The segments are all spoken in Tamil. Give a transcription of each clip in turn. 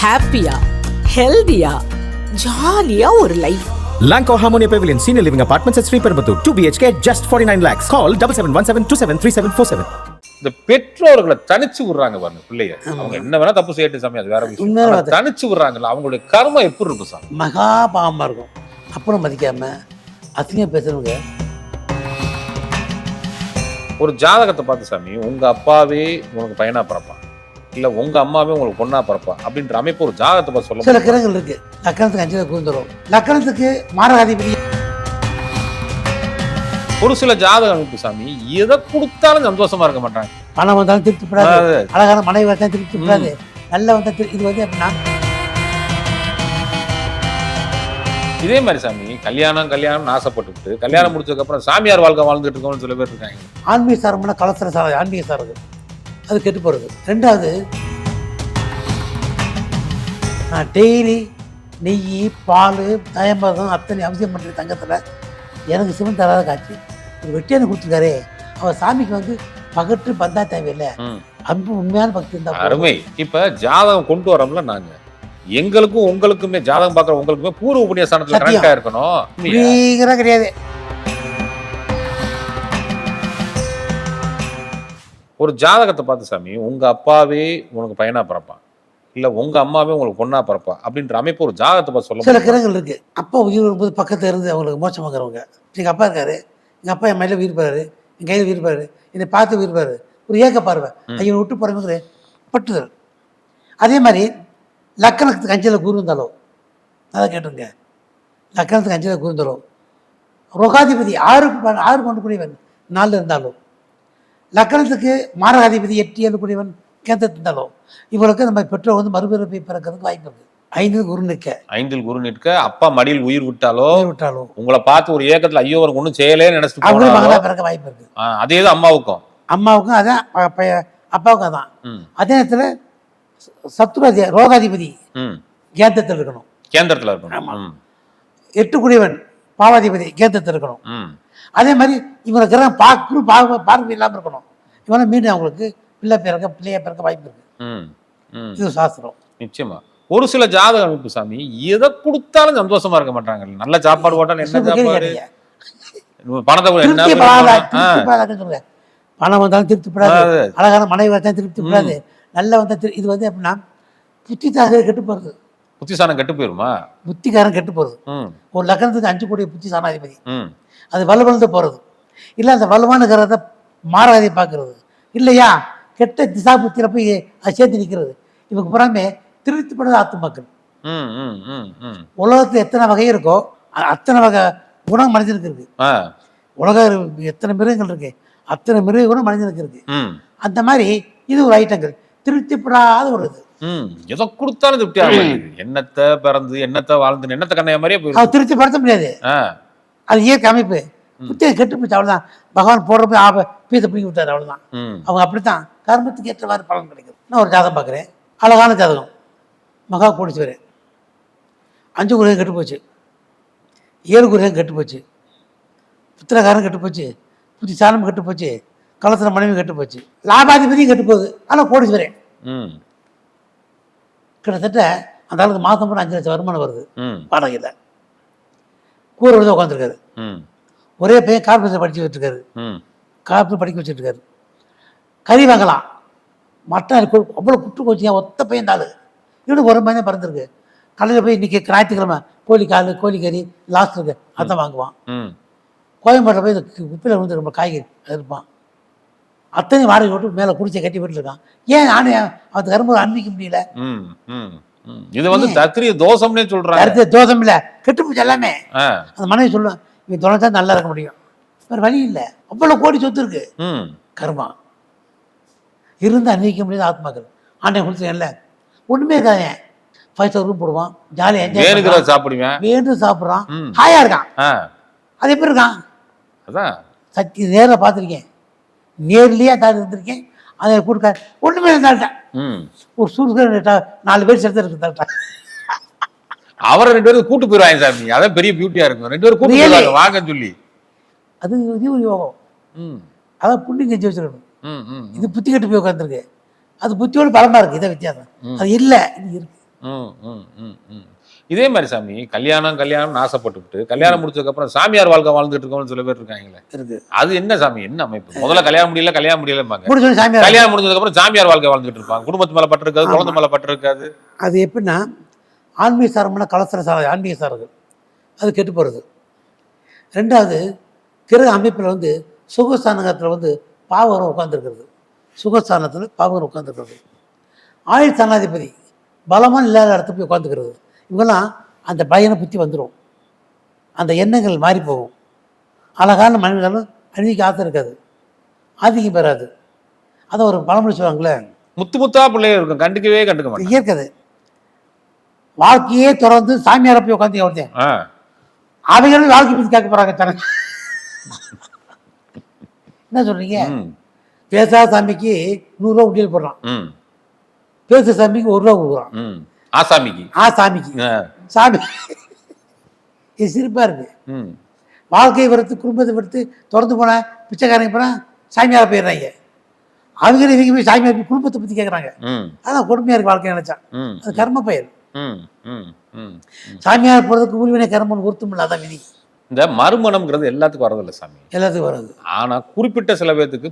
ஹாப்பியா ஹெல்தியா ஜாலியா ஒரு life. Lanco Harmonia Pavilion Senior Living Apartments at Sri Perambatoor 2 BHK just 49 lakhs. Call 7717273747. இந்த பெற்றோர்களை தனிச்சு விடுறாங்க பாருங்க பிள்ளைய. அவங்க என்ன வேணா தப்பு செய்யட்டு சாமி, அது வேற விஷயம். தனிச்சு விடுறாங்கல்ல, அவங்களுடைய கர்மம் எப்படி இருக்கும் சாமி? மகா பாவமா இருக்கும். அப்புறம் மதிக்காம அசிங்க பேசுறவங்க. ஒரு ஜாதகத்தை பார்த்து சாமி, உங்க அப்பாவே உனக்கு பையனா பிறப்பான், இல்ல உங்க அம்மாவே உங்களுக்கு பொண்ணா பிறப்பா அப்படின்ற அமைப்பு ஒரு ஜாதகத்தை பார்த்து சொல்ல சில கிரகங்கள் இருக்கு. லக்கணத்துக்கு 5 கூர்ந்துரும். லக்கணத்துக்கு மாரகாதிபதி. ஒரு சில ஜாதக அமைப்பு சாமி எதை கொடுத்தாலும் சந்தோஷமா இருக்க மாட்டாங்க. பணம் வந்தாலும் திருப்திப்படாது, அழகான மனைவி வந்தாலும் திருப்திப்படாது, நல்ல வந்தா இது வந்து அப்படின்னா. இதே மாதிரி சாமி கல்யாணம் ஆசைப்பட்டுட்டு கல்யாணம் முடிச்சதுக்கு அப்புறம் சாமியார் வாழ்க்கை வாழ்ந்துட்டு இருக்கோம்னு சில பேர் இருக்காங்க. ஆன்மீக சாரம்னா கலசர சாரம், ஆன்மீக சாரம் அது கெட்டு போகிறது. ரெண்டாவது, நான் டெய்லி நெய் பால் தயம்பரம் அத்தனை அவசியம் பண்ணுற தங்கத்தில் எனக்கு சிவன் தராத காட்சி ஒரு வெட்டியான கொடுத்துருக்காரே, அவர் சாமிக்கு வந்து பகட்டு பந்தா தேவையில்லை, அன்பு உண்மையான பக்தி இருந்தால் அருமை. இப்ப ஜாதகம் கொண்டு வரோம்ல, நாங்க எங்களுக்கும் உங்களுக்குமே ஜாதகம் பார்க்குற உங்களுக்குமே பூர்வ புண்ணிய ஸ்தானத்துல கரெக்டா இருக்கணும் கிடையாது. ஒரு ஜாதகத்தை பார்த்து சாமி, உங்க அப்பாவே உனக்கு பையனா பிறப்பான், இல்ல உங்க அம்மாவே உங்களுக்கு பொண்ணா பிறப்பா அப்படின்ற அமைப்பு ஒரு ஜாதகத்தை பார்த்து சொல்ல. சில கிரகங்கள் இருக்கு. அப்பா உயிர் வரும்போது பக்கத்துல இருந்து அவங்களுக்கு மோட்சம் வாங்குறவங்க. எங்க அப்பா இருக்காரு, எங்க அப்பா என் மேல உயிர் பாரு, என் கையில உயிர் பாரு, என்னை பார்த்து உயிர் பாரு, ஒரு ஏக்க பார்வை, ஐயனை விட்டு போறவங்க பட்டுதல். அதே மாதிரி லக்கணத்துக்கு 5 குரு இருந்தாலும், அதான் கேட்டுருங்க, லக்கணத்துக்கு 5 குரு இருந்தாலும் ரோகாதிபதி 6 கொண்டு கூடியவன் 4 இருந்தாலும், லக்கணத்துக்கு மாரகாதிபதி 8 7 கூடியவன் கேந்திரத்தில் இருந்தாலும், இவங்களுக்கு நம்ம பெற்றோர் வந்து மறுபிறப்பை பிறக்கிறதுக்கு வாய்ப்பு இருக்கு. 5 குரு நிற்க அப்பா மடியில் உயிர் விட்டாலோ உங்களை பார்த்து ஒரு ஏக்கத்துல ஐயோ அவருக்கு ஒன்றும் செய்யலே நினைச்சிட்டு பிறக்க வாய்ப்பு இருக்கு. அதே தான் அம்மாவுக்கும் அதான் அப்பாவுக்கும் அதான். அதே நேரத்தில் சத்துராதி ரோகாதிபதி கேந்திரத்தில் இருக்கணும். 8 குடிவன் பாவாதிபதி கேந்திரத்தில் இருக்கணும். அதே மாதிரி இவங்க கிரகம் பார்வை இல்லாமல் இருக்கணும். இவனை மீண்டும் அவங்களுக்கு பிள்ளைய பிறக்க வாய்ப்பு இருக்கு. இது சாஸ்திரம். நிச்சயமா. ஒரு சில ஜாதக அமைப்பு சாமி எதை கொடுத்தாலும் சந்தோஷமா இருக்க மாட்டாங்க. நல்ல சாப்பாடு போட்டா என்ன சாப்பாடு, பணத்தை பணம் வந்தாலும் திருப்திப்படாது, அழகான மனைவி வந்தாலும் திருப்திப்படாது, நல்ல வந்தா இது வந்து எப்படின்னா புத்திசாரம் கெட்டு போறது. புத்திசாரம் கெட்டு போயிருமா? புத்திகாரம் கெட்டு போறது. ஒரு லக்கணத்துக்கு 5 கூடிய புத்திசானாதிபதி அது வலுவழுந்து போறது இல்லை, அந்த வலுவான கிரகத்தை மாறாதி பார்க்கறது இல்லையா, கெட்ட திசா புத்தியில போய் அது சேர்த்து நிற்கிறது. இவங்க புறாமே திருப்திப்படாத ஆத்துமாக்கள். உலகத்துல எத்தனை வகை இருக்கோ அத்தனை வகை குணம் மனிதனுக்கு இருக்கு. உலகம் எத்தனை மிருகங்கள் இருக்கு, அத்தனை மிருக குணம் மனிதனுக்கு இருக்கு. அந்த மாதிரி இது ஒரு ஐட்டங்கள் திருப்திப்படாத ஒரு இது. எதை கொடுத்தாலும் திருப்தியா என்னத்தை பிறந்து என்னத்தை வாழ்ந்து என்னத்தை கண்ணைய மாதிரியே போய் திருப்திப்படுத்த முடியாது. அது இயற்கை அமைப்பு. புத்தியை கெட்டு போச்சு, அவ்வளவுதான். பகவான் போடுறப்ப பீத்தை பிடிக்க விட்டாரு, அவ்வளவுதான். அவங்க அப்படித்தான் கர்மத்துக்கு ஏற்றவாறு பலன் கிடைக்குது. நான் ஒரு ஜாதகம் பார்க்குறேன், அழகான ஜாதகம், மகா கோடீஸ்வரர். 5 குருகம் கெட்டு போச்சு, 7 குருகம் கெட்டு போச்சு, புத்திரகாரம் கெட்டு போச்சு, புத்தி சாணம் கெட்டு போச்சு, கலசர மனைவி கெட்டு போச்சு, லாபாதிபதியும் கெட்டு போகுது. ஆனால் கோடீஸ்வரன் கிட்டத்தட்ட அந்த அளவுக்கு மாதம் கூட 5 லட்சம் வருமானம் வருது வாடகையில். கூரை தான் உட்காந்துருக்காரு. ஒரே பையன் கார்பரேஷன் படிச்சு வச்சுருக்காரு, கார்பரேஷன் படிக்க வச்சுட்டு இருக்காரு. கறி வாங்கலாம், மட்டன் அவ்வளோ குட்டு கோச்சிங்க, ஒத்த பையன் தாள். இன்னும் ஒரு பையன் பிறந்திருக்கு. கடையில் போய் இன்னைக்கு ஞாயிற்றுக்கிழமை கோழிக்கால் கோழிக்கறி லாஸ்ட் இருக்கு, அதான் வாங்குவான். கோயம்பேட்டில் போய் இந்த குப்பையில் வந்து ரொம்ப காய்கறி அது இருப்பான். அத்தனை வாடகை விட்டு மேலே குடிச்சை கட்டி வீட்டில் இருக்கான். ஏன் நானே அவன் கரும்பு அன்பிக்க முடியல? இது வந்து தத்திரிய தோஷம்னே சொல்றாங்க. தத்திரிய தோஷம் இல்லை, கெட்டு போச்சு எல்லாமே. அந்த மனைவி சொல்லுவேன், இவன் தொலைச்சா நல்லா இருக்க முடியும், வேறு வழி இல்லை. அவ்வளோ கோடி சொத்து இருக்கு. கர்மா இருந்து அன்பிக்க முடியாத ஆத்மாக்கள் ஆண்டை கொடுத்துருக்கேன்ல, ஒன்றுமே இருக்காங்க. 5 ஸ்டார் ரூம் போடுவான், ஜாலியாக என்ஜாய் சாப்பிடுவேன், வேண்டு சாப்பிட்றான், ஹாயா இருக்கான். அது எப்படி இருக்கான்? அதான் சக்தி நேரில் பார்த்துருக்கேன், நேர்லேயே தான் இருந்திருக்கேன். அதை கொடுக்க ஒன்றுமே இருந்தால்ட்டேன். ஒரு சூழ்நிலை 4 பேர் சேர்த்து இருக்கு. அவரை 2 பேரும் கூட்டு போயிருவாங்க சாமி, அதான் பெரிய பியூட்டியா இருக்கும். 2 பேரும் கூட்டு போயிருவாங்க வாங்கன்னு சொல்லி. அது இது ஒரு யோகம். அதான் புண்ணி செஞ்சு வச்சிருக்கணும். இது புத்தி கட்டு போய் உட்காந்துருக்கு. அது புத்தியோட பலமா இருக்கு, இதை வித்தியாசம். அது இல்லை, இது இருக்கு. ம், ம், ம், ம். இதே மாதிரி சாமி கல்யாணம் ஆசைப்பட்டுவிட்டு கல்யாணம் முடிச்சதுக்கு அப்புறம் சாமியார் வாழ்க்கை வாழ்ந்துட்டு இருக்கவங்க சில பேர் இருக்காங்களே, இருக்கு. அது என்ன சாமி, என்ன அமைப்பு? முதல்ல கல்யாணம் முடியலம்பாங்க, முடிஞ்சோடனே சாமியார் கல்யாணம் முடிஞ்சதுக்கு அப்புறம் சாமியார் வாழ்க்கை வாழ்ந்துட்டு இருப்பாங்க. குடும்பத்து மேல பட்டு இருக்காது, குழந்தை மேல பட்டு இருக்காது. அது எப்படின்னா ஆன்மீக சாரம்னா கலசர சார ஆன்மீக சாரங்கள் அது கெட்டு போகிறது. ரெண்டாவது கிரக அமைப்பில் வந்து சுகஸ்தானத்தில் வந்து பாவகரம் உட்காந்துருக்கிறது. சுகஸ்தானத்தில் பாவகரம் உட்காந்துருக்கிறது. ஆயுள் ஸ்தானாதிபதி பலமான இல்லாத இடத்துல போய் உட்காந்துக்கிறது. இவங்கெல்லாம் அந்த பயனை புத்தி வந்துடும், அந்த எண்ணங்கள் மாறி போகும். அழகான மனிதர்களும் அன்றைக்கி ஆசை இருக்காது, ஆதிக்கம் பெறாது. அதை ஒரு பழமொழி சொல்லுவாங்களே, முத்து முத்தா பிள்ளைய இருக்கும், கண்டுக்க மாட்டேன். இயற்கது வாழ்க்கையே தொடர்ந்து சாமியாரை போய் உட்காந்து ஒருத்தன் அவைகளும் வாழ்க்கை பற்றி கேட்க போறாங்க தானே. என்ன சொல்றீங்க? பேசாத சாமிக்கு 100 ரூபா உண்டியல் போடுறான், பேச சாமிக்கு 1 ரூபா கொடுக்குறான். சாமிக்கு சாமி இது சிரிப்பா இருக்கு. வாழ்க்கையை வெறுத்து குடும்பத்தை வெறுத்து தொடர்ந்து போன பிச்சைக்காரங்க போனா சாமியார போயிடுறாங்க. அவங்க இவங்க போய் சாமியார் போய் குடும்பத்தை பத்தி கேட்கறாங்க. அதான் கொடுமையா இருக்கு வாழ்க்கை நினைச்சா. அது கர்ம பயன். சாமியார் போறதுக்கு ஊழ்வினை கர்மம் ஒருத்தம் இல்லாத விதி. இந்த மறுமணம்ங்கிறது எல்லாத்துக்கும் வரதில்லை சாமி, எல்லாத்துக்கும் வராது. ஆனா குறிப்பிட்ட சில பேருக்கு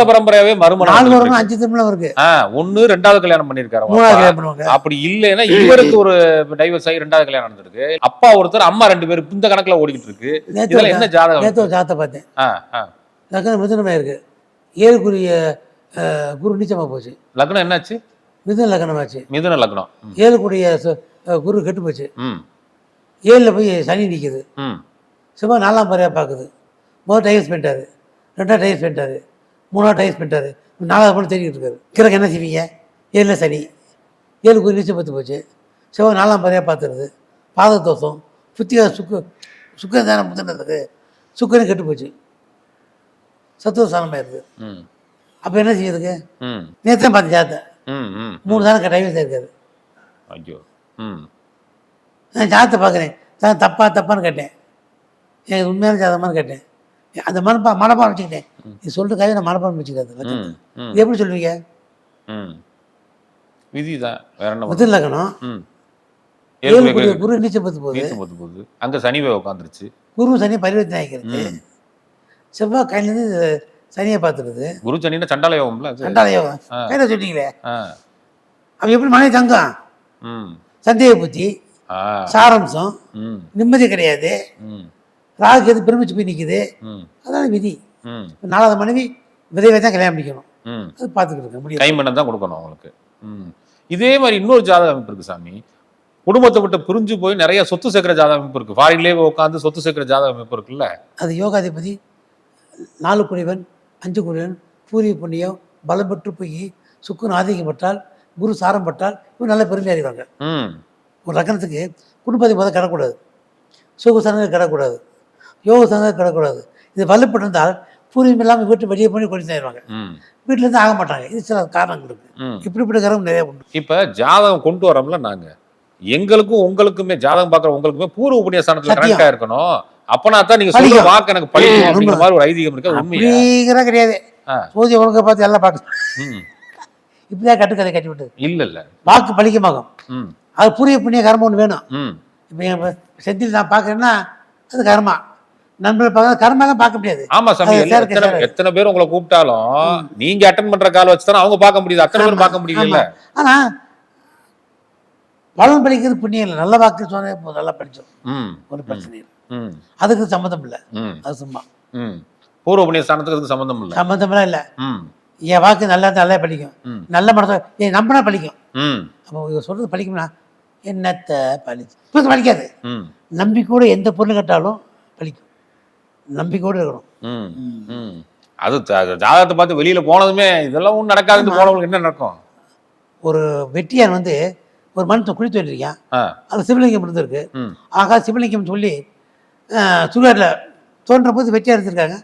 பரம்பரையாவே மறுமணம் 4 வருடம் 5 திருமணம் இருக்கு. 1 2வது கல்யாணம் பண்ணிருக்காரு, 3வது கல்யாணம் பண்ணுவாங்க. அப்படி இல்லைன்னா இவருக்கு ஒரு டைவர்ஸ் ஆகி 2வது கல்யாணம் நடந்திருக்கு. அப்பா ஒருத்தர் அம்மா 2 பேர் இந்த கணக்குல ஓடிக்கிட்டு இருக்கு. இதெல்லாம் என்ன ஜாதகம்? நேத்து ஒரு ஜாதகத்தை பார்த்தேன். லக்னம் மிதுனமா இருக்கு, 7க்குரிய குரு நீச்சமா போச்சு. லக்னம் என்னாச்சு? மிதுன லக்னமாச்சு. மிதுன லக்னம். 7க்குரிய குரு கெட்டு போச்சு. 7ல் போய் சனி நிற்குது. சும்மா 4ஆம் பறையாக பார்க்குது. முதல் டைவர்ஸ் பண்ணிட்டாரு, 2வது டைவர்ஸ் பண்ணிட்டாரு, 3வது டைவர்ஸ் பண்ணிட்டாரு, 4வது பண்ணி தேடிக்கிட்டு இருக்காரு. கிழக்கு என்ன செய்வீங்க? 7ல் சனி, 7க்கு நீச்சம் பத்து போச்சு. சிவன் 4ஆம் பறையாக பார்த்துருது. பாத தோஷம், புத்திக சுக்கரன் தானே முந்தினதுக்கு சுக்கரன் கெட்டு போச்சு, சத்துவ ஸ்தானமாயிருது. அப்போ என்ன செய்யுதுக்கு? நேற்று தான் பார்த்து ஜாத்தை 3 தானே டைவர்ஸ் ஆயிருக்காரு. ஐயோ, நான் ஜாதத்தை பார்க்குறேன், தப்பான்னு கேட்டேன். எனக்கு உண்மையான ஜாதகமானு கேட்டேன். அந்த மனப்பாடம் வச்சுக்கிட்டேன். இது சொல்றதுக்காக நான் மனப்பாடம் வச்சுக்காது. இது எப்படி சொல்லுவீங்க? விதிதான், வேற என்ன? மிதுன லக்னம், 7க்குரிய குரு நீச்சம் பத்து போகுது. அங்க சனி போய் உட்காந்துருச்சு. குரு சனி பரிவர்த்தனை ஆகிக்கிறது. செவ்வாய் கையிலேருந்து சனியை பார்த்துருது. குரு சனின்னா சண்டால யோகம்ல, சண்டால யோகம் கையில சொன்னீங்களே. அவன் எப்படி மனைவி தங்கம்? சந்தேக புத்தி, சாரம்சம், நிம்மதி கிடையாது, ராகு எது பெருமிச்சு போய் நிற்குது. அதான் விதி. 4வது மனைவி விதைவை தான் கல்யாணம் பண்ணிக்கணும். அது பார்த்துக்கிட்டு இருக்க முடியும், கைமண்ணம் தான் கொடுக்கணும் அவங்களுக்கு. இதே மாதிரி இன்னொரு ஜாதக அமைப்பு இருக்கு சாமி. குடும்பத்தை விட்டு பிரிஞ்சு போய் நிறைய சொத்து சேர்க்கிற ஜாதக அமைப்பு இருக்கு. ஃபாரின்லேயே உட்காந்து சொத்து சேர்க்கிற ஜாதக அமைப்பு இருக்குல்ல. அது யோகாதிபதி 4 குடிவன் 5 குடிவன் பூர்வீக புண்ணியம் பலம் பெற்று போய் சுக்குன் ஆதிக்கம் பட்டால் குரு சாரம் பட்டால் இவன் நல்ல பெருமை அறிவாங்க. ஒரு லக்னத்துக்கு குடும்பத்தை முதல் கிடக்கூடாது, சுகசானங்கள் கிடக்கூடாது, யோக சாதனை கிடக்கூடாது. இது வலுப்பட்டிருந்தால் பூர்வீகம் இல்லாமல் வீட்டு வெளியே பண்ணி கொண்டு ஆயிடுவாங்க, வீட்டிலேருந்து ஆக மாட்டாங்க. இது சில காரணங்கள் இருக்கு. இப்படிப்பட்ட காரணம் நிறைய உண்டு. இப்போ ஜாதகம் கொண்டு வரோம்ல, நாங்கள் எங்களுக்கும் உங்களுக்குமே ஜாதகம் பார்க்குற உங்களுக்குமே பூர்வ புண்ணிய ஸ்தானத்தில் கரெக்டாக இருக்கணும். அப்பனா தான் நீங்க சொல்ற வாக்கு எனக்கு பழிக்கும் அப்படிங்கிற மாதிரி ஒரு ஐதீகம் இருக்கு. உண்மையா கிடையாது. சோதி ஒழுங்கை பார்த்து எல்லாம் பார்க்கணும். இப்படிதான் கட்டுக்கதை கட்டி விட்டு இல்ல வாக்கு பழிக்கமாகும். அது பூர்வீக புண்ணிய கர்மம் ஒன்று வேணும். இப்போ செந்தில் நான் பார்க்குறேன்னா அது கர்மா, நண்பர்கள் பார்க்க கர்மாலாம் பார்க்க முடியாது. ஆமா சாமி, எத்தனை பேர் உங்களை கூப்பிட்டாலும் நீங்க அட்டன் பண்ற கால் வச்சுதான் அவங்க பார்க்க முடியுது, அத்தனை பேர் பார்க்க முடியல. ஆனா பலன் படிக்கிறது புண்ணியம் இல்லை, நல்ல வாக்கு சொன்னே நல்லா படிச்சோம், ஒரு பிரச்சனை இல்லை. அதுக்கு சம்மந்தம் இல்லை, அது சும்மா பூர்வ புண்ணிய ஸ்தானத்துக்கு சம்மந்தம்லாம் இல்லை. என் வாக்கு நல்லா படிக்கும், நல்ல மனசை என் நம்பினா படிக்கும். அப்போ சொல்றது படிக்கும்னா என்னத்தை படிக்காது. நம்பிக்கையோடு எந்த பொருள் கேட்டாலும் படிக்கும், நம்பிக்கையோடு இருக்கணும். அது ஜாதகத்தை பார்த்து வெளியில போனதுமே இதெல்லாம் ஒன்றும் நடக்காதுன்னு போனவங்களுக்கு என்ன நடக்கும்? ஒரு வெட்டியான் வந்து ஒரு மனுஷன் குழி தோண்டிருக்கான், அது சிவலிங்கம் இருந்திருக்கு. ஆகா சிவலிங்கம் சொல்லி சுடுகாட்டில் தோன்ற போது வெட்டியாக எடுத்திருக்காங்க.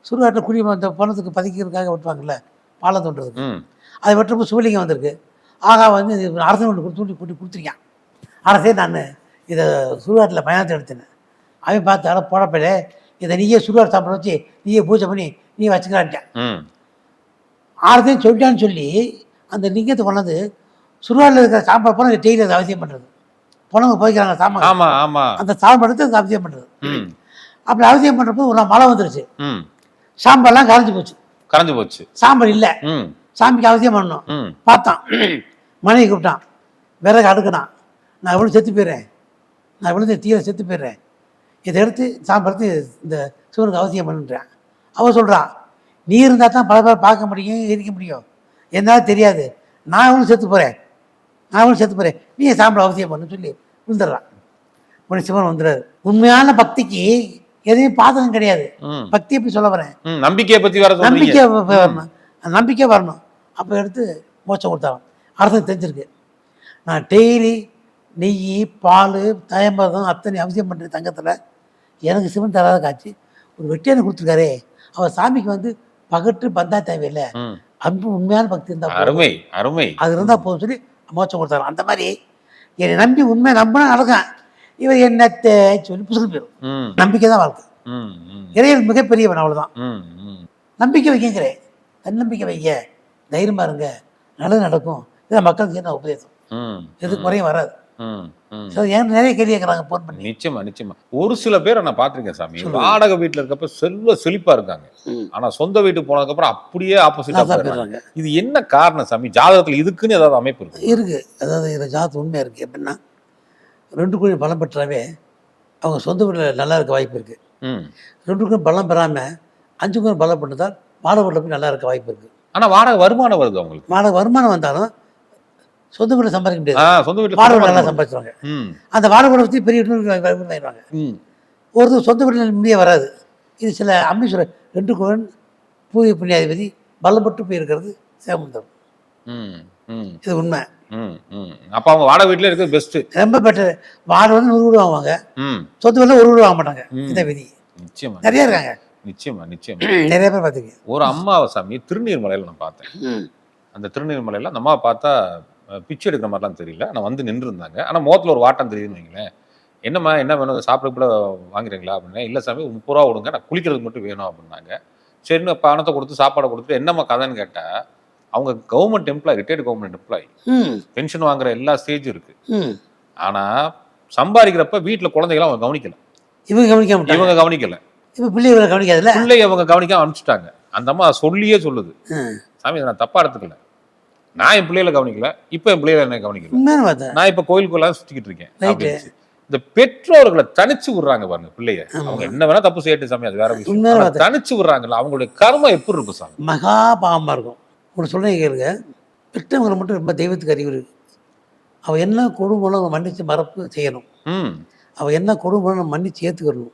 சுடுகாட்டில் குழி அந்த பணத்துக்கு பதுக்கிறதுக்காக வெட்டுவாங்கல்ல, பாலம் தோன்றதுக்கு, அதை வெட்டுறப்போ சிவலிங்கம் வந்திருக்கு. ஆகா வந்து அரசன் ஒன்று தூண்டி கூட்டி கொடுத்துருக்கான். அரசே நான் இதை சுடுகாட்டில் பயணத்தை எடுத்தேன். அவன் பார்த்து போடப்பல இதை நீயே சுடுகாடு சாப்பிட வச்சு நீயே பூஜை பண்ணி நீ வச்சுக்கிறான்ட்டான். அரசையும் சொல்லிட்டான்னு சொல்லி அந்த லிங்கத்தை கொண்டாந்து சுடுகாட்டில் இருக்கிற சாம்பார் போனால் டெய்லி அதை அவசியம் பண்ணுறது. போனவங்க போய்க்கிறாங்க சாம்பார், ஆமா ஆமா. அந்த சாம்பார் எடுத்து அதுக்கு அவசியம் பண்ணுறது. ம் அப்படி அவசியம் பண்ணுறப்போ ஒரு நாள் மழை வந்துருச்சு, ம். சாம்பார்லாம் கரைஞ்சி போச்சு, கரைஞ்சு போச்சு. சாம்பார் இல்லை. ம் சாமிக்கு அவசியம் பண்ணணும். ம் பார்த்தான், மனைவி கூப்பிட்டான், விறகு அடுக்குனான், நான் எவ்வளோ செத்து போயிடுறேன், நான் எவ்வளோ தீர செத்து போயிடுறேன், இதை எடுத்து சாம்பார் எடுத்து இந்த சிவனுக்கு அவசியம் பண்ணுன்றேன். அவன் சொல்கிறான், நீ இருந்தால் தான் பல பேர் பார்க்க முடியும் இருக்க முடியும், என்னால் தெரியாது, நான் எவ்வளோ செத்து போகிறேன், நான் எவ்வளோ செத்து போகிறேன், நீ சாம்பார் அவசியம் பண்ணுன்னு சொல்லி விழுந்துடுறான். உடனே சிவன் வந்துடுறாரு. உண்மையான பக்திக்கு எதையும் பாதகம் கிடையாது. ம். பக்தி எப்படி சொல்ல வரேன், நம்பிக்கையை பத்தி வர நம்பிக்கை வரணும், அந்த நம்பிக்கை வரணும். அப்போ எடுத்து மோட்சம் கொடுத்தாலும் அர்த்தம் தெரிஞ்சிருக்கு. நான் டெய்லி நெய் பால் தயம்பரம் அத்தனை அவசியம் பண்ணுறேன் தங்கத்தில், எனக்கு சிவன் தராத காட்சி ஒரு வெட்டியான கொடுத்துருக்காரே, அவர் சாமிக்கு வந்து பகட்டு பந்தா தேவையில்லை, அன்பு உண்மையான பக்தி இருந்தால் அருமை அருமை, அது இருந்தால் போதும் சொல்லி மோட்சம் கொடுத்தாரு. அந்த மாதிரி என்னை நம்பி உண்மை நம்பினா நடக்கும், இவர் என்னத்தை சொல்லி புசுக்கு போயிடும். நம்பிக்கை தான் வாழ்க்கை. இறைவன் மிகப்பெரியவன், அவ்வளோதான். நம்பிக்கை வைக்கிறேன், தன்னம்பிக்கை வைக்க, தைரியமாக இருங்க, நல்லது நடக்கும், இதான் மக்களுக்கு என்ன உபதேசம், எது குறையும் வராது. ஏன் நிறைய கேள்வி கேட்குறாங்க ஃபோன் பண்ணி. நிச்சயமா நிச்சயமா. ஒரு சில பேரை நான் பார்த்திருக்கேன் சாமி, வாடகை வீட்டுல இருக்கப்ப செல்வ செழிப்பா இருக்காங்க, ஆனா சொந்த வீட்டுக்கு போனதுக்கு அப்புறம் அப்படியே ஆப்போசிட்டா போயிடுறாங்க. இது என்ன காரணம் சாமி? ஜாதகத்துல இதுக்குன்னு ஏதாவது அமைப்பு இருக்கு? அதாவது இதில் ஜாதகம் உண்மையாக இருக்குது. எப்படின்னா 2 கோடி பலம் பெற்றாவே அவங்க சொந்த வீட்டில் நல்லா இருக்க வாய்ப்பு இருக்குது. 2 கோடி பலம் பெறாமல் 5 கோடி பலம் பண்ணதால் வாடகை வீட்டில் போய் நல்லா இருக்க வாய்ப்பு இருக்குது. ஆனா வாடகை வருமானம் வருது அவங்களுக்கு. வாடகை வருமானம் வந்தாலும் சொந்த வீட்டில் சம்பாதிக்க முடியாது, சொந்த வீட்டில் வாடகை நல்லா சம்பாதிச்சுவாங்க. அந்த வாடகை வீட்டை பற்றி பெரிய ஆயிடுவாங்க. ஒருத்தர் சொந்த வீட்டில் முடிய வராது. இது சில அம்மீஸ்வரர் 2 கோடி பூரிய புண்ணியாதிபதி பலம் பெற்று போயிருக்கிறது சேமந்தம். இது உண்மை. அப்ப அவங்க வாடகை வீட்டுல இருக்கிறது பெஸ்ட், ரொம்ப பெட்டர். வாடகை வந்து 100 கோடி வாங்குவாங்க, சொந்த வீட்டில் 1 கோடி வாங்க மாட்டாங்க. இந்த விதி நிச்சயமா நிறைய இருக்காங்க. நிச்சயமா நிச்சயமா நிறைய பேர் பார்த்துருக்கேன். ஒரு அம்மாவை சாமி திருநீர்மலையில நான் பார்த்தேன். அந்த திருநீர்மலையில அந்த அம்மாவை பார்த்தா பிச்சை எடுக்கிற மாதிரிலாம் தெரியல, ஆனால் வந்து நின்று இருந்தாங்க. ஆனால் முகத்தில் ஒரு வாட்டம் தெரியுதுன்னு வைங்களேன். என்னம்மா என்ன வேணும், சாப்பிடக்குள்ள வாங்குறீங்களா அப்படின்னா, இல்லை சாமி 30 ரூபா கொடுங்க, நான் குளிக்கிறதுக்கு மட்டும் வேணும் அப்படின்னாங்க. சரின்னு பணத்தை கொடுத்து சாப்பாடை கொடுத்துட்டு என்னம்மா கதைன்னு கேட்டால், அவங்க government employee, retired government employee, pension வாங்குற எல்லா ஸ்டேஜும் இருக்கு. ஆனால் சம்பாதிக்கிறப்ப வீட்டில் குழந்தைகளை அவங்க கவனிக்கல, இவங்க கவனிக்கல, இப்போ பிள்ளைகளை கவனிக்காதுல்ல, பிள்ளைங்க அவங்க கவனிக்காம அனுப்பிச்சிட்டாங்க. அந்த அம்மா சொல்லியே சொல்லுது, சாமி நான் தப்பா எடுத்துக்கல, நான் என் பிள்ளைகளை கவனிக்கல, இப்ப என் பிள்ளைகளை என்ன கவனிக்கல, நான் இப்ப கோயிலுக்குள்ள சுத்திக்கிட்டு இருக்கேன். இந்த பெற்றோர்களை தனிச்சு விடுறாங்க பாருங்க பிள்ளைய. அவங்க என்ன வேணா தப்பு செய்யட்டு சாமி, அது வேற விஷயம். தனிச்சு விடுறாங்கல்ல, அவங்களுடைய கர்மம் எப்படி இருக்கும் சாமி? மகா பாவமா இருக்கும். ஒரு சொல்றீங்க கேளுங்க, பெற்றவங்களை மட்டும் ரொம்ப தெய்வத்துக்கு அறிவு இருக்கு. அவ என்ன கொடுமோ மன்னிச்சு மறப்பு செய்யணும், அவ என்ன கொடுமோ மன்னிச்சு ஏத்துக்கணும்,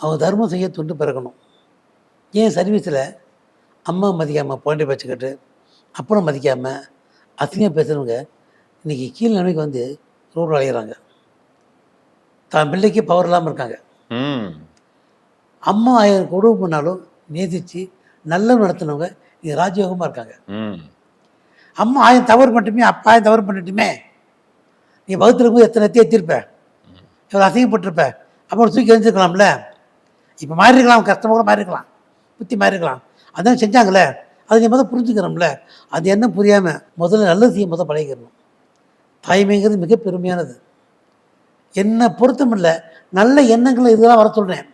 அவன் தர்மம் செய்ய தொண்டு பிறக்கணும். ஏன் சர்வீஸில் அம்மா மதிக்காமல் பாண்டி வச்சுக்கிட்டு அப்புறம் மதிக்காமல் அசிங்கம் பேசுகிறவங்க இன்றைக்கி கீழ் நிலைமைக்கு வந்து ரோடு அலையிறாங்க, தான் பிள்ளைக்கு பவர் இல்லாமல் இருக்காங்க. அம்மா 1000 கொடுமை பண்ணாலும் நேசித்து நல்ல நடத்தினவங்க இது ராஜயோகமாக இருக்காங்க. அம்மா 1000 தவறு பண்ணிட்டுமே, அப்பா 1000 தவறு பண்ணிட்டுமே, நீ வகுத்துல போது எத்தனை எத்திருப்ப, இவ்வளோ அசிங்கப்பட்டிருப்ப, அப்புறம் தூக்கி எரிஞ்சிருக்கலாம்ல. இப்போ மாறி இருக்கலாம், கஷ்டமாக கூட மாறி இருக்கலாம், புத்தி மாறி இருக்கலாம், அதான் செஞ்சாங்களே, அது நீ முதல் புரிஞ்சுக்கிறோம்ல. அது என்ன புரியாமல் முதல்ல நல்லது செய்ய முதல் பழகிக்கணும். தாய்மைங்கிறது மிக பெருமையானது. என்னை பொருத்தம் இல்லை, நல்ல எண்ணங்களை இதெல்லாம் வர சொல்கிறேன்.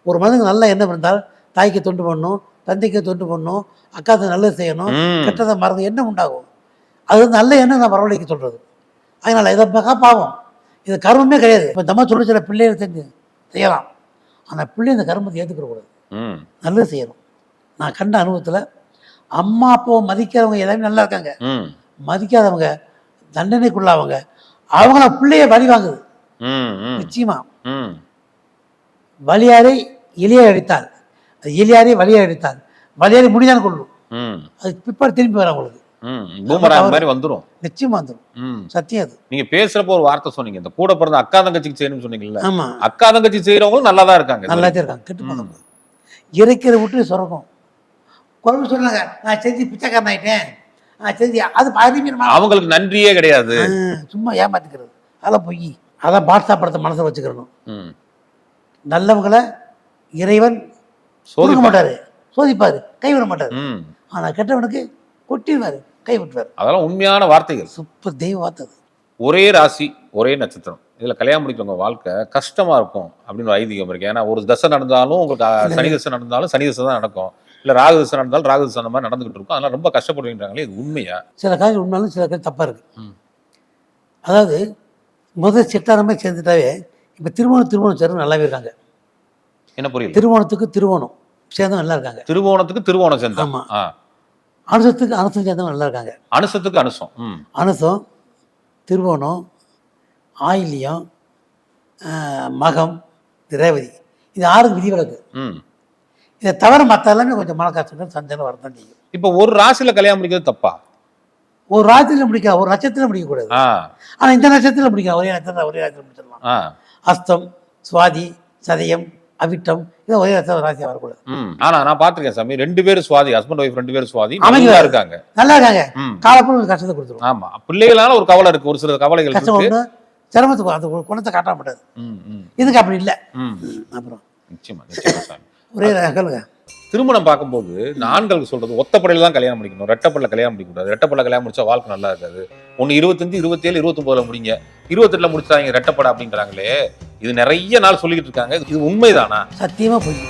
ஒரு மனிதனுக்கு நல்ல எண்ணம் இருந்தால் தாய்க்கு தொண்டு பண்ணணும், தந்தைக்கு தொண்டு பண்ணணும், அக்காவுக்கு நல்லது செய்யணும், கெட்டதை மறந்து எண்ணம் உண்டாகும். அது வந்து நல்ல எண்ணம் நான் வரவழைக்க சொல்கிறது. அதனால் இதை பாவம், இது கர்மமே கிடையாது. இப்போ தம்மா சொல்ல சில பிள்ளைகளை செஞ்சு செய்யலாம், ஆனால் பிள்ளை இந்த கர்மத்தை ஏற்றுக்கூடாது, நல்லது செய்யணும். நான் கண்ட அனுபவத்தில் அம்மா அப்பாவை மதிக்கிறவங்க எல்லாமே நல்லா இருக்காங்க, மதிக்காதவங்க தண்டனைக்குள்ளாவங்க, அவங்கள பிள்ளைய வழி வாங்குது. நிச்சயமா வலியாரை இலையை அடித்தால், அது எலியாரே வலியை அடித்தால் வலியாரை முடிதான் கொள்ளும், அது பிற்பாடு திரும்பி வர அவங்களுக்கு வந்துடும், நிச்சயமா வந்துடும். சத்தியம். அது நீங்க பேசுறப்போ ஒரு வார்த்தை சொன்னீங்க, இந்த கூட பிறந்த அக்கா தங்கச்சிக்கு செய்யணும்னு சொன்னீங்கல்ல. ஆமா, அக்கா தங்கச்சி செய்யறவங்களும் நல்லா தான் இருக்காங்க, நல்லா தான் இருக்காங்க. கெட்டு போனாங்க இறைக்கிற விட்டு சொரக்கும் குழம்பு சொன்னாங்க, நான் செஞ்சு பிச்சைக்காரன் ஆயிட்டேன், நான் செஞ்சு அது அவங்களுக்கு நன்றியே கிடையாது, சும்மா ஏமாத்திக்கிறது, அதெல்லாம் பொய். அதான் பாட்சா படத்தை மனசை வச்சுக்கிறணும். நல்லவங்களை இறைவன் சோதிக்க மாட்டாரு, சோதிப்பாரு, கைவிட மாட்டாரு. ஆனா கெட்டவனுக்கு கொட்டிடுவாரு, கை விட்டுவார். அதெல்லாம் உண்மையான வார்த்தைகள். சூப்பர் தெய்வ வார்த்தை அது. ஒரே ராசி ஒரே நட்சத்திரம் இதுல கல்யாணம் முடிக்கிறவங்க வாழ்க்கை கஷ்டமா இருக்கும் அப்படின்னு ஒரு ஐதீகம் இருக்கு. ஏன்னா ஒரு தசை நடந்தாலும் உங்களுக்கு சனி தசை நடந்தாலும் சனி தசை தான் நடக்கும், இல்ல ராகு தசை நடந்தாலும் ராகு தசை அந்த மாதிரி நடந்துகிட்டு இருக்கும். அதெல்லாம் ரொம்ப கஷ்டப்படுவீங்கறாங்களே, இது உண்மையா? சில காரியம் உண்மையாலும் சில காரியம் தப்பா இருக்கு. அதாவது முதல் செட்டாரமே சேர்ந்துட்டாவே இப்போ திருவோணம் சேர்ந்து நல்லாவே இருக்காங்க. என்ன புரியல? திருவோணத்துக்கு திருவோணம் சேர்ந்து நல்லா இருக்காங்க. திருவோணத்துக்கு திருவோணம் சேர்ந்து. ஆமா. அனுசத்துக்கு அனுசம் சேர்ந்தவங்க நல்லா இருக்காங்க. அனுசத்துக்கு அனுசம். அனுசம், திருவோணம், ஆயில்யம், மகம், ரேவதி, இது 6 விதிவிலக்கு. இதை தவிர மற்ற எல்லாமே கொஞ்சம் மன கஷ்டங்கள் சஞ்சலம் வரதான் செய்யும். இப்போ ஒரு ராசியில கல்யாணம் முடிக்கிறது தப்பா? ஒரு ராத்திரியில் முடிக்கலாம், ஒரு நட்சத்திரம் முடிக்கக்கூடாது. ஆனா இந்த நட்சத்திரத்தில் முடிக்கலாம், ஒரே நட்சத்திரம் முடிச்சிடலாம். அஸ்தம், சுவாதி, சதயம், அவிட்டம், இதை ஒரே ராசியாக வரக்கூடாது. ஆனா நான் பாத்திருக்கேன் சாமி, 2 பேரும் சுவாதி, ஹஸ்பண்ட் ஒய்ஃப் 2 பேரும் சுவாதி நல்லா இருக்காங்க. காலப்போல ஒரு கஷ்டத்தை கொடுத்துரும். ஆமா, பிள்ளைகளால ஒரு கவலை இருக்கு, ஒரு சில கவலைகள் கஷ்டம் ஒண்ணு, சிரமத்துக்கு அந்த குணத்தை காட்ட மாட்டாது. இதுக்கு அப்படி இல்லை. அப்புறம் நிச்சயமா நிச்சயமா சாமி. ஒரே சொல்லுங்க. திருமணம் பார்க்கும்போது ஆண்களுக்கு சொல்றது ஒத்தப்படையில தான் கல்யாணம் முடிக்கணும், ரெட்டப்படையில கல்யாணம் முடிக்கக்கூடாது. ரெட்டப்படையில கல்யாணம் முடிச்சா வாழ்க்கை நல்லா இருக்காது. 25, 27, 29 முடிங்க, 28 முடிச்சாங்க ரெட்டப்படை அப்படின்றாங்களே, இது நிறைய நாள் சொல்லிக்கிட்டு இருக்காங்க. இது உண்மைதானா? சத்தியமா போய்